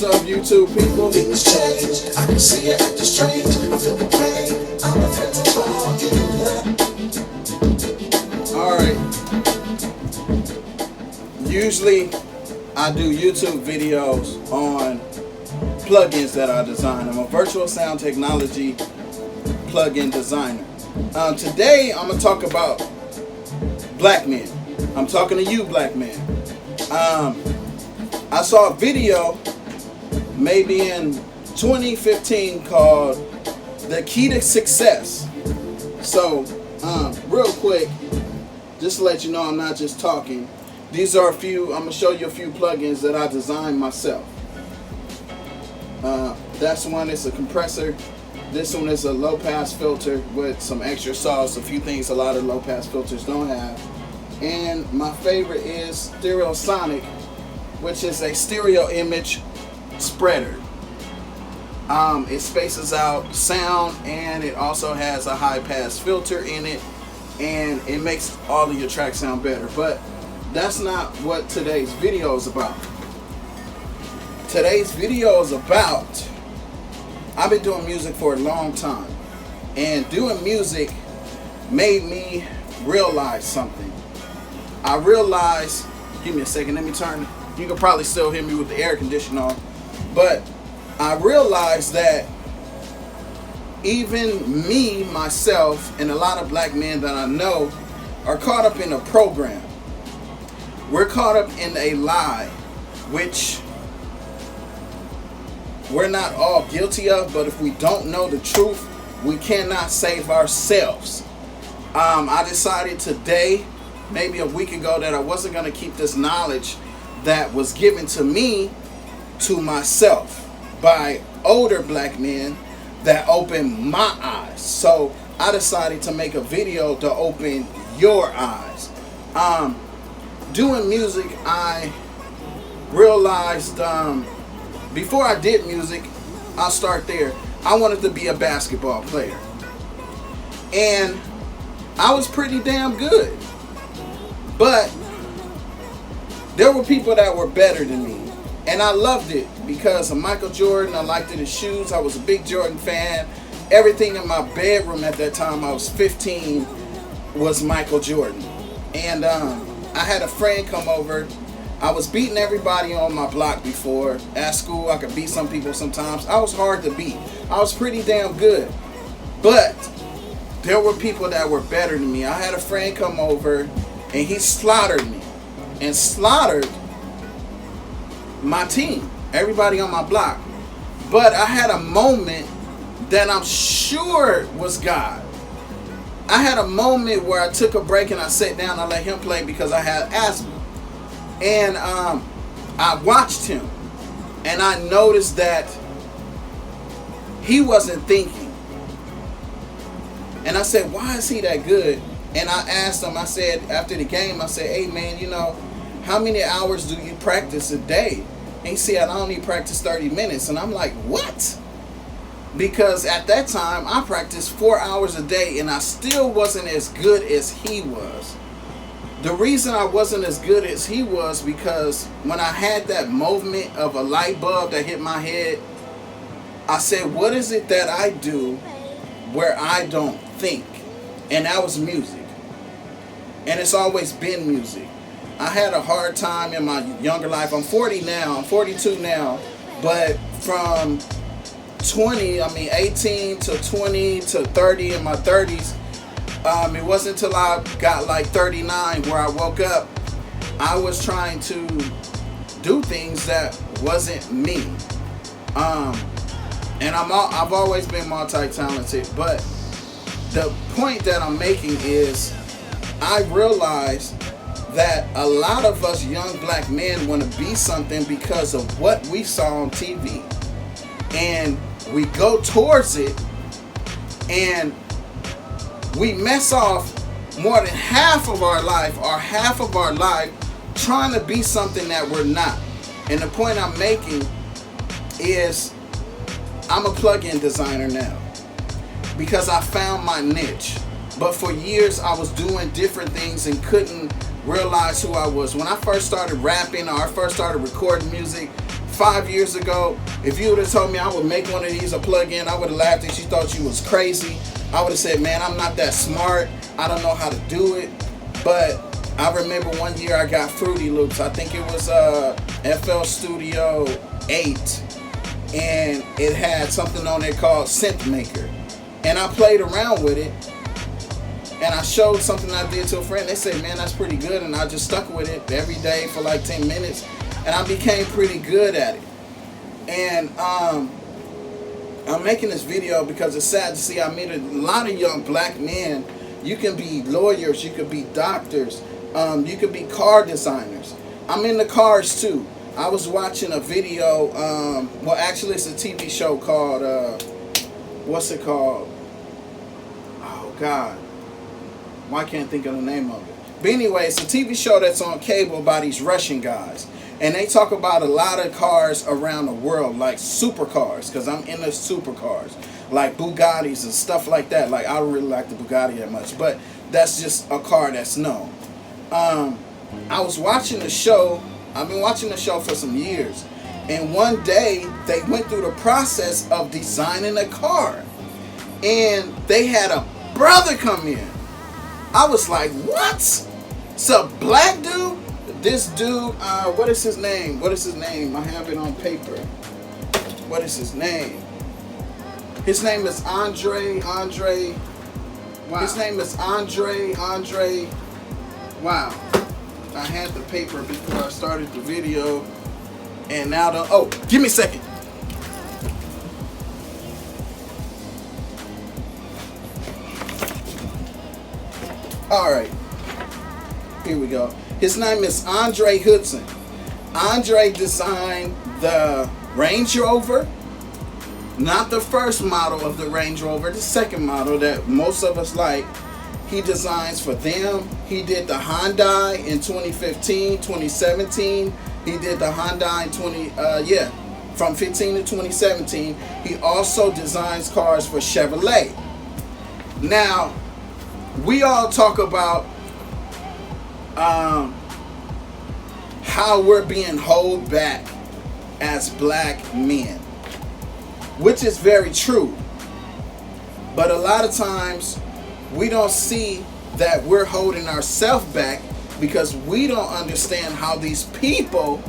What's up, YouTube people? Things change. I can see you acting strange. I feel the pain. I'm a friend of all you. Alright. Usually I do YouTube videos on plugins that I design. I'm a virtual sound technology plugin designer. Today I'm going to talk about black men. I'm talking to you, black men. I saw a video maybe in 2015 called The Key to Success. So, real quick, just to let you know I'm not just talking. These are I'm going to show you a few plugins that I designed myself. That's one is a compressor. This one is a low pass filter with some extra sauce, a few things a lot of low pass filters don't have. And my favorite is Stereosonic, which is a stereo image spreader. It spaces out sound, and it also has a high pass filter in it, and it makes all of your tracks sound better. But that's not what today's video is about. Today's video is about, I've been doing music for a long time, and doing music made me realize something. I realized, give me a second, let me turn. You can probably still hear me with the air conditioner on, but I realized that even me, myself, and a lot of black men that I know are caught up in a program. We're caught up in a lie, which we're not all guilty of, but if we don't know the truth, we cannot save ourselves. I decided today, maybe a week ago, that I wasn't going to keep this knowledge that was given to me to myself by older black men that opened my eyes. So I decided to make a video to open your eyes. Doing music, I realized before I did music, I'll start there, I wanted to be a basketball player. And I was pretty damn good. But there were people that were better than me. And I loved it because of Michael Jordan. I liked his shoes. I was a big Jordan fan. Everything in my bedroom at that time, I was 15, was Michael Jordan. And I had a friend come over. I was beating everybody on my block before. At school, I could beat some people sometimes. I was hard to beat. I was pretty damn good. But there were people that were better than me. I had a friend come over, and he slaughtered me. And slaughtered my team, everybody on my block. But I had a moment that I'm sure was God. I had a moment where I took a break and I sat down. I let him play because I had asthma. And I watched him, and I noticed that he wasn't thinking. And I said, why is he that good? And I asked him, I said, after the game, I said, hey man, you know, how many hours do you practice a day? And he said, I only practice 30 minutes. And I'm like, what? Because at that time, I practiced 4 hours a day, and I still wasn't as good as he was. The reason I wasn't as good as he was because when I had that moment of a light bulb that hit my head, I said, what is it that I do where I don't think? And that was music. And it's always been music. I had a hard time in my younger life. I'm 40 now. I'm 42 now. But from 18 to 20 to 30 in my 30s, it wasn't until I got like 39 where I woke up. I was trying to do things that wasn't me. And I've always been multi-talented. But the point that I'm making is I realized that a lot of us young black men want to be something because of what we saw on TV. And we go towards it, and we mess off more than half of our life, or half of our life, trying to be something that we're not. And the point I'm making is I'm a plug-in designer now because I found my niche. But for years I was doing different things and couldn't realize who I was. When I first started rapping, or I first started recording music, 5 years ago, if you would have told me I would make one of these a plug-in, I would have laughed at you, thought you was crazy. I would have said, man, I'm not that smart. I don't know how to do it. But I remember one year I got Fruity Loops. I think it was FL Studio 8. And it had something on there called Synth Maker. And I played around with it. And I showed something I did to a friend. They said, man, that's pretty good. And I just stuck with it every day for like 10 minutes. And I became pretty good at it. And I'm making this video because it's sad to see I meet a lot of young black men. You can be lawyers, you could be doctors, you could be car designers. I'm into cars too. I was watching a video, well actually it's a TV show called, what's it called? Oh God, why can't I think of the name of it? But anyway, it's a TV show that's on cable by these Russian guys. And they talk about a lot of cars around the world, like supercars, because I'm into supercars, like Bugattis and stuff like that. Like, I don't really like the Bugatti that much, but that's just a car that's known. I was watching the show. I've been watching the show for some years. And one day, they went through the process of designing a car. And they had a brother come in. I was like, what? It's a black dude? This dude, what is his name? What is his name? I have it on paper. What is his name? His name is Andre. Wow. His name is Andre. Wow. I had the paper before I started the video. And now oh, give me a second. All right. Here we go. His name is Andre Hudson. Andre designed the Range Rover, not the first model of the Range Rover, the second model that most of us like. He designs for them. He did the Hyundai in 2015, 2017. He did the Hyundai in from 15 to 2017. He also designs cars for Chevrolet. Now, we all talk about how we're being held back as black men, which is very true. But a lot of times we don't see that we're holding ourselves back because we don't understand how these people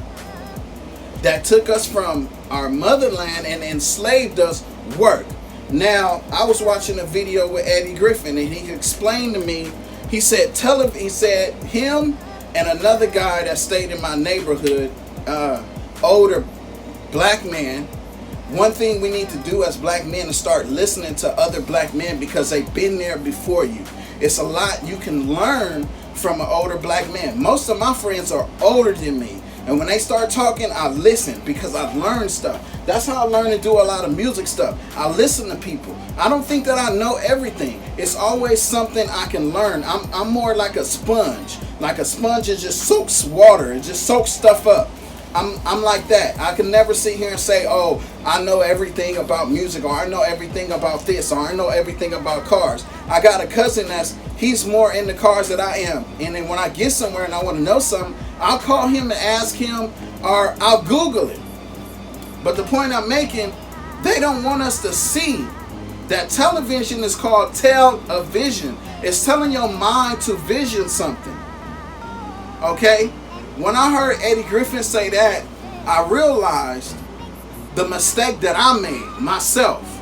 that took us from our motherland and enslaved us work. Now, I was watching a video with Eddie Griffin and he explained to me. He said, him and another guy that stayed in my neighborhood, older black man, one thing we need to do as black men is start listening to other black men because they've been there before you. It's a lot you can learn from an older black man. Most of my friends are older than me. And when they start talking, I listen because I've learned stuff. That's how I learn to do a lot of music stuff. I listen to people. I don't think that I know everything. It's always something I can learn. I'm more like a sponge. Like a sponge, it just soaks water. It just soaks stuff up. I'm like that. I can never sit here and say, oh, I know everything about music, or I know everything about this, or I know everything about cars. I got a cousin he's more into cars than I am. And then when I get somewhere and I want to know something, I'll call him and ask him, or I'll Google it. But the point I'm making, they don't want us to see that television is called tell-a-vision. It's telling your mind to vision something. Okay? When I heard Eddie Griffin say that, I realized the mistake that I made myself.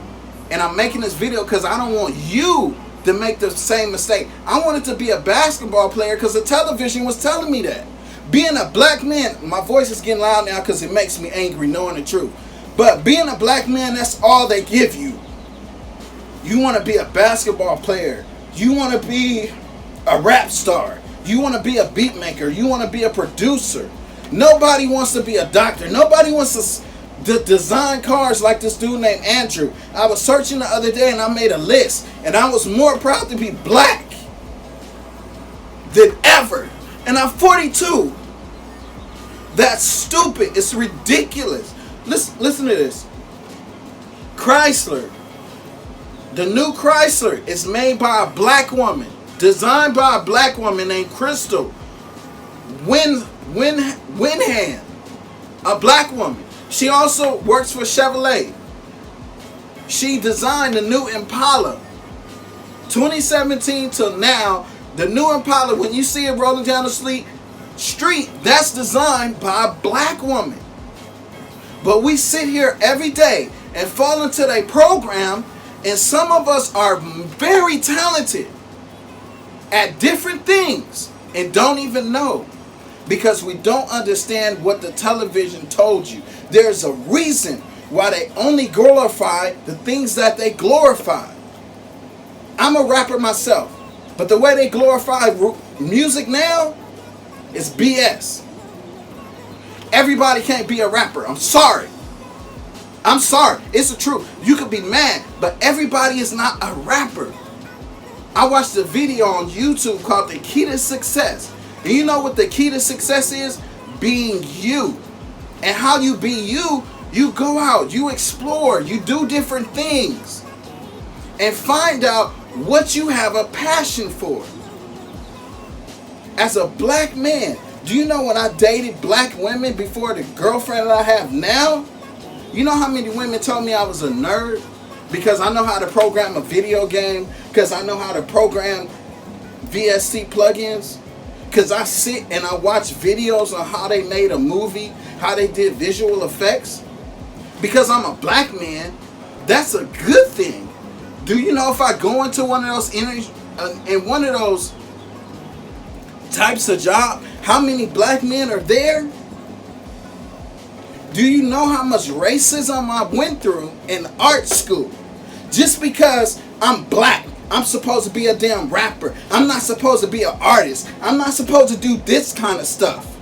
And I'm making this video because I don't want you to make the same mistake. I wanted to be a basketball player because the television was telling me that. Being a black man, my voice is getting loud now because it makes me angry knowing the truth. But being a black man, that's all they give you. You want to be a basketball player. You want to be a rap star. You want to be a beat maker. You want to be a producer. Nobody wants to be a doctor. Nobody wants to design cars like this dude named Andrew. I was searching the other day and I made a list. And I was more proud to be black than ever. And I'm 42. That's stupid. It's ridiculous. Listen to this. Chrysler. The new Chrysler is made by a black woman. Designed by a black woman named Crystal Winhand. A black woman. She also works for Chevrolet. She designed the new Impala. 2017 till now, the new Impala, when you see it rolling down the street, that's designed by a black woman. But we sit here every day and fall into their program, and some of us are very talented at different things and don't even know, because we don't understand what the television told you. There's a reason why they only glorify the things that they glorify. I'm a rapper myself, but the way they glorify music now is BS. Everybody can't be a rapper. I'm sorry. I'm sorry. It's the truth. You could be mad, but everybody is not a rapper. I watched a video on YouTube called The Key to Success. And you know what the key to success is? Being you. And how you be you, you go out, you explore, you do different things, and find out what you have a passion for. As a black man, do you know when I dated black women before the girlfriend that I have now? You know how many women told me I was a nerd? Because I know how to program a video game. Because I know how to program VST plugins. Because I sit and I watch videos on how they made a movie, how they did visual effects. Because I'm a black man, that's a good thing. Do you know if I go into one of those in one of those types of job, how many black men are there? Do you know how much racism I went through in art school? Just because I'm black, I'm supposed to be a damn rapper. I'm not supposed to be an artist. I'm not supposed to do this kind of stuff.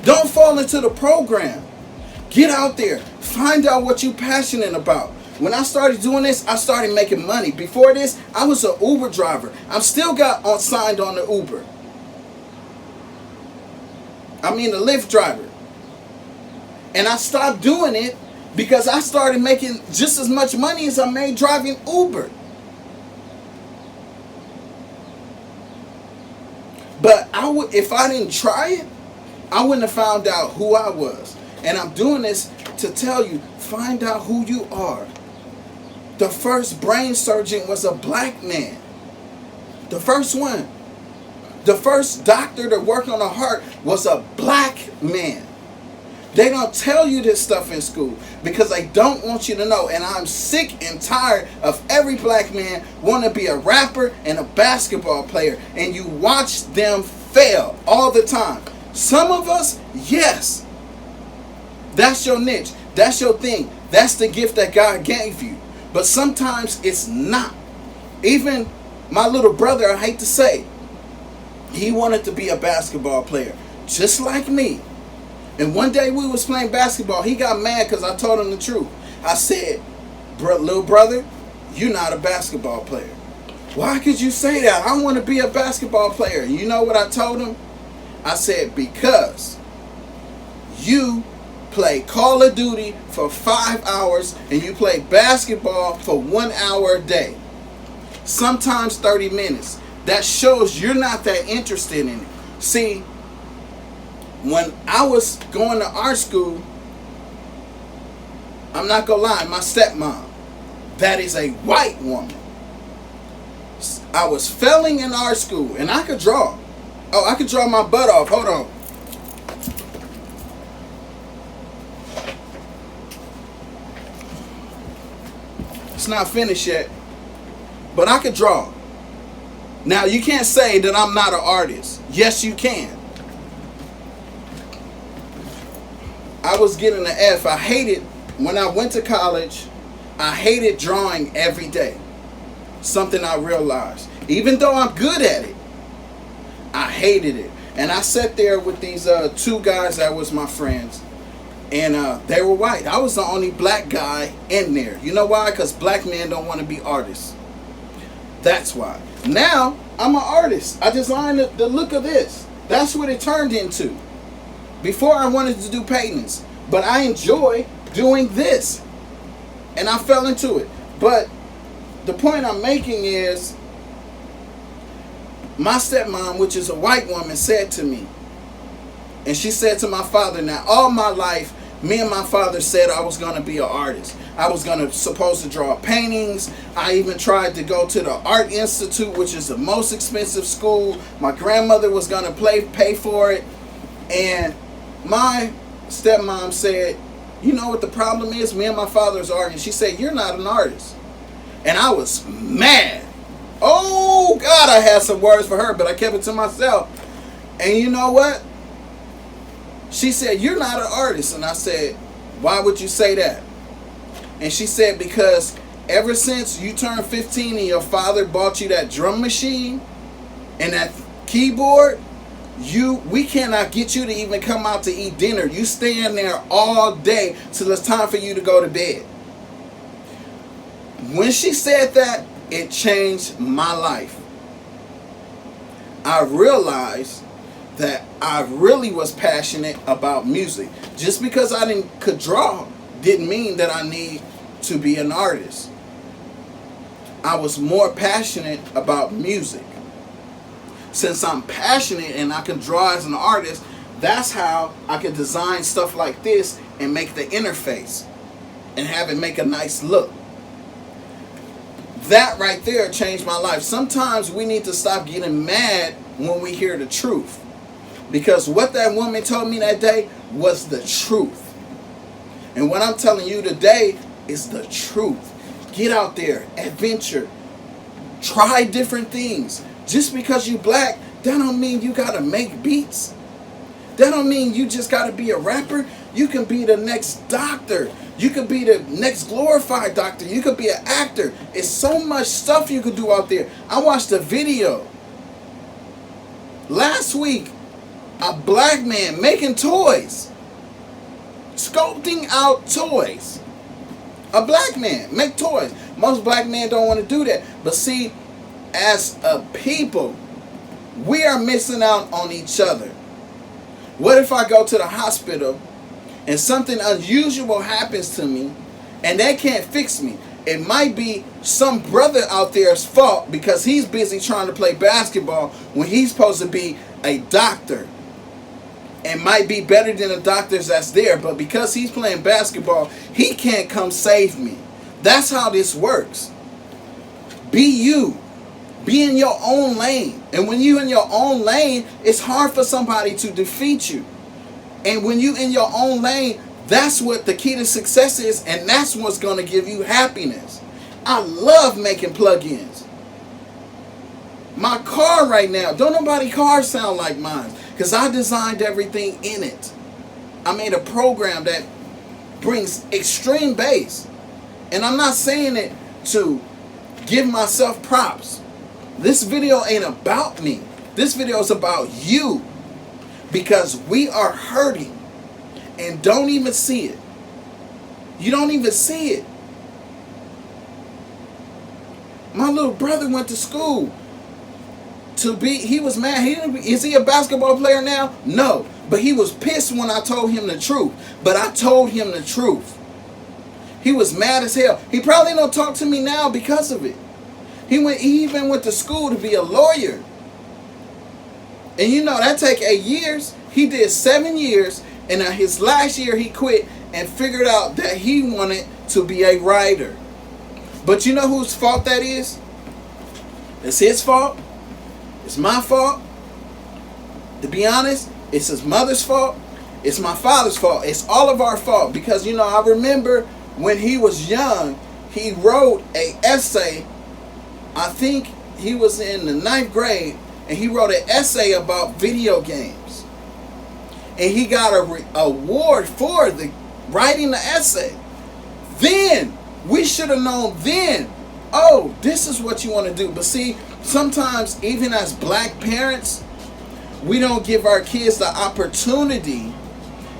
Don't fall into the program. Get out there. Find out what you're passionate about. When I started doing this, I started making money. Before this, I was an Uber driver. I'm still signed on the Uber. I mean, the Lyft driver. And I stopped doing it because I started making just as much money as I made driving Uber. But if I didn't try it, I wouldn't have found out who I was. And I'm doing this to tell you, find out who you are. The first brain surgeon was a black man. The first one. The first doctor to work on the heart was a black man. They don't tell you this stuff in school because they don't want you to know. And I'm sick and tired of every black man want to be a rapper and a basketball player. And you watch them fail all the time. Some of us, yes. That's your niche. That's your thing. That's the gift that God gave you. But sometimes it's not. Even my little brother, I hate to say, he wanted to be a basketball player, just like me. And one day we was playing basketball. He got mad because I told him the truth. I said, little brother, you're not a basketball player. Why could you say that? I want to be a basketball player. You know what I told him? I said, because you play Call of Duty for 5 hours and you play basketball for 1 hour a day. Sometimes 30 minutes. That shows you're not that interested in it. See, when I was going to art school, I'm not gonna lie, my stepmom, that is a white woman. I was failing in art school and I could draw. Oh, I could draw my butt off. Hold on. It's not finished yet, but I could draw. Now, you can't say that I'm not an artist. Yes, you can. I was getting an F. I hated, when I went to college, I hated drawing every day. Something I realized. Even though I'm good at it, I hated it. And I sat there with these two guys that was my friends. And they were white. I was the only black guy in there. You know why? Because black men don't want to be artists. That's why. Now, I'm an artist. I designed the look of this. That's what it turned into. Before, I wanted to do paintings. But I enjoy doing this. And I fell into it. But the point I'm making is, my stepmom, which is a white woman, said to me, and she said to my father, now all my life, Me and my father said I was going to be an artist. I was supposed to draw paintings. I even tried to go to the Art Institute, which is the most expensive school. My grandmother was going to pay for it. And my stepmom said, you know what the problem is? Me and my father's arguing. She said, you're not an artist. And I was mad. Oh, God, I had some words for her, but I kept it to myself. And you know what? She said, you're not an artist. And I said, why would you say that? And she said, because ever since you turned 15 and your father bought you that drum machine and that keyboard, we cannot get you to even come out to eat dinner. You stand there all day till it's time for you to go to bed. When she said that, it changed my life. I realized that I really was passionate about music. Just because I could draw didn't mean that I need to be an artist. I was more passionate about music. Since I'm passionate and I can draw as an artist, that's how I can design stuff like this and make the interface and have it make a nice look. That right there changed my life. Sometimes we need to stop getting mad when we hear the truth. Because what that woman told me that day was the truth. And what I'm telling you today is the truth. Get out there, adventure, try different things. Just because you black, that don't mean you gotta make beats. That don't mean you just gotta be a rapper. You can be the next doctor. You could be the next glorified doctor. You could be an actor. It's so much stuff you could do out there. I watched a video last week. A black man making toys. Sculpting out toys. A black man make toys. Most black men don't want to do that. But see, as a people, we are missing out on each other. What if I go to the hospital and something unusual happens to me and they can't fix me? It might be some brother out there's fault because he's busy trying to play basketball when he's supposed to be a doctor. And might be better than the doctors that's there, but because he's playing basketball, he can't come save me. That's how this works. Be you. Be in your own lane. And when you're in your own lane, it's hard for somebody to defeat you. And when you're in your own lane, that's what the key to success is, and that's what's going to give you happiness. I love making plugins. My car right now, don't nobody car sound like mine. Because I designed everything in it. I made a program that brings extreme bass. And I'm not saying it to give myself props. This video ain't about me. This video is about you. Because we are hurting and don't even see it. You don't even see it. My little brother went to school. He was mad. Is he a basketball player now? No. But he was pissed when I told him the truth. But I told him the truth. He was mad as hell. He probably don't talk to me now because of it. He even went to school to be a lawyer. And you know, that take 8 years. He did 7 years. And his last year he quit and figured out that he wanted to be a writer. But you know whose fault that is? It's his fault. It's my fault. To be honest, it's his mother's fault. It's my father's fault. It's all of our fault. Because, you know, I remember when he was young, he wrote an essay. I think he was in the 9th grade. And he wrote an essay about video games. And he got an award for writing the essay. Then, we should have known then, oh, this is what you want to do. But see, sometimes even as black parents, we don't give our kids the opportunity.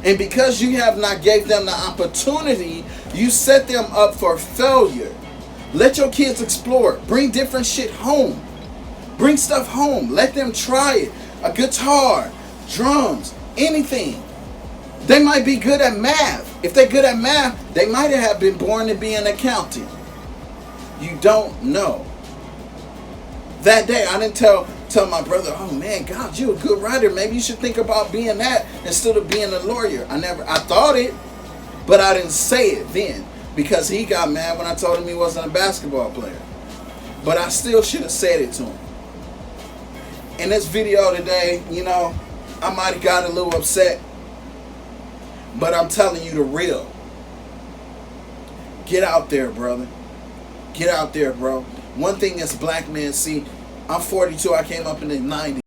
And because you have not gave them the opportunity, you set them up for failure. Let your kids explore. Bring different shit home. Bring stuff home. Let them try it. A guitar, drums, anything. They might be good at math. If they're good at math, they might have been born to be an accountant. You don't know. That day, I didn't tell my brother, oh man, God, you're a good writer. Maybe you should think about being that instead of being a lawyer. I thought it. But I didn't say it then because he got mad when I told him he wasn't a basketball player. But I still should have said it to him. In this video today, you know, I might have gotten a little upset, but I'm telling you the real. Get out there, brother. Get out there, bro. One thing as black men, see, I'm 42, I came up in the 90s.